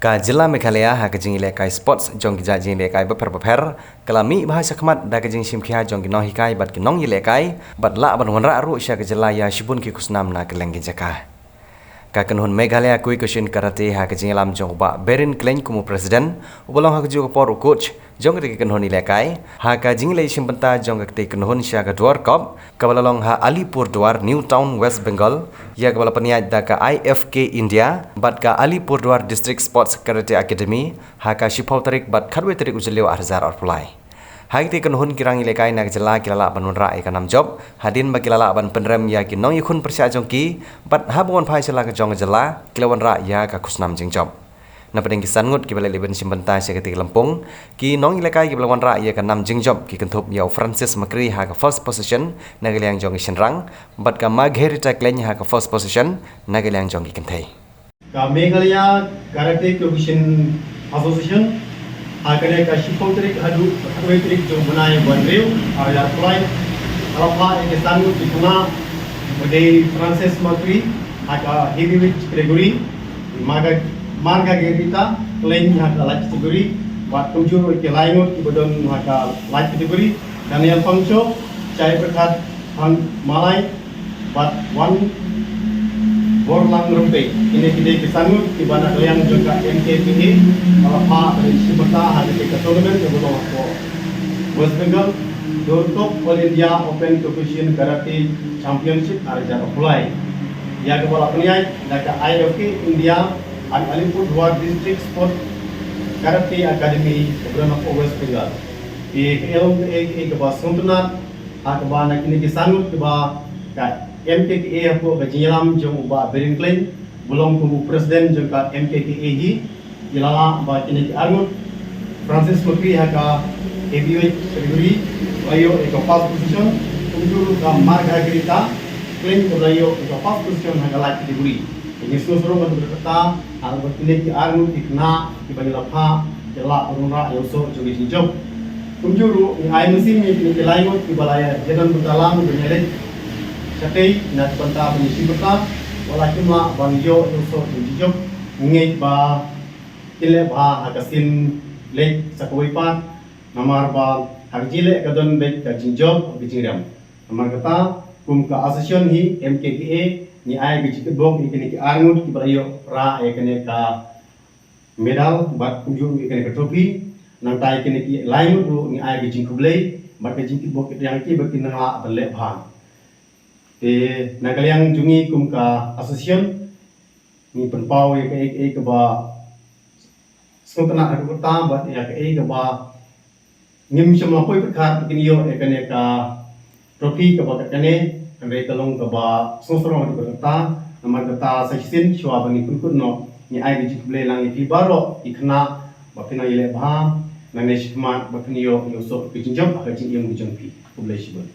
Ka Jila Meghalaya ha kajing ilekai sports jong ki jajing ilekai beper kalami bahasa khmat da kajing simkhia jong ki no hikai bat ki nong ilekai bat la ban wanra ru sya ka jila ya shibun ki kusnam na keleng ki jaka ka kanhun Meghalaya kui kushin karate ha kajing lam jong ba berin kleng kumu president ubolong ha kaju por coach jong ki kanhun ilekai ha ka jing le simbanta jong ka te kanhun sya ka dwar kop kabalalong ha Alipurdwar New Town West Bengal ya kabala paniat da ka IFK India bat ka Alipurdwar District Sports Karate Academy ha ka shipau tarik bat kharwe tarik ujleu arzar orpulai ha te kanhun kirang ilekai na jela kilala banun ra ka nam job hadin ba kilala ban penrem ya ki nong ikhun persya jong ki bat ha bon phai sela ka jong jela kilawan ra ya ka kusnam jing job na pedeng kisan ngut ki bala leben simbanta se ka lampung ki nong ilekai ki balawan ra ya ka nam jing job ki kentup ya Francis Makri ha ka first position na galiang jong shenrang bat ka Magherita Kleng ha ka first position na galiang jong ki kenthai ka Meghalaya Karate Competition Association agane ka shipotrik hadu atwetrik jong bunai bonriu ya flight alapa ke sanu kituna mode Francis Makri aga heavyweight category Marga Gerita Kleng haka light category wat tujur ke lainut ki bodon haka light category Daniel Pangcho Chai Prakat Hang Malai bat one Borlang Rumpe ini kide kesanut di mana yang juga MKPA alapa dari Sibata hari ke tournament yang belum aku West Bengal Dortop All India Open Competition Karate Championship arja apply ya kepala peniai dari IFK India dan Alipurdwar District Sport Karate Academy Kebetulan West Bengal ke bawah suntunat ke bawah nak ini kesanut ke bawah MKPA aku kajilam jong ba berin Kleng belum kubu presiden jong ka MKPA hi ilala ba kini arnut Francis Makri haka heavyweight category ayo ek first position kunjuru ka Marga Gerita Kleng ko ayo ek first position haka light category ini susuro ban berkata al kini arnut ikna di bagi lapha jela urunra yoso jogi job kunjuru ai mesin ni kini lainut di balaya jenan butalam benyelek Sakai nak banta penyisi beta, walaupun lah bangjo yoso tunjuk ngej ba kile ba hakasin lek sakwipat namar ba harjile kadon bet kajinjob bijingram namar kata kum ka asosiasi hi MKPA ni ai bijik bok ikene ki arngut ki balayo ra ikene ka medal bat kunjung ikene ka trofi nang tai ikene ki lain ni ai bijing kublei bat bijing ki bok yang ki bakin na balek bha nagaliang jungi kum ka asosiasi ni penpau ya ke ba sungtana aku ta ba ya ke ba ngim semua poi perkar kinio ekane ka trofi ka ba kane kane kalong ka ba sungsoro di berta namar kata sesin shwa bani kun no ni ai bi jible lang fi baro ikna ba kina ile ba nanesh ma ba kinio yoso kijinjam ka jing yem gujang pi kublai shibon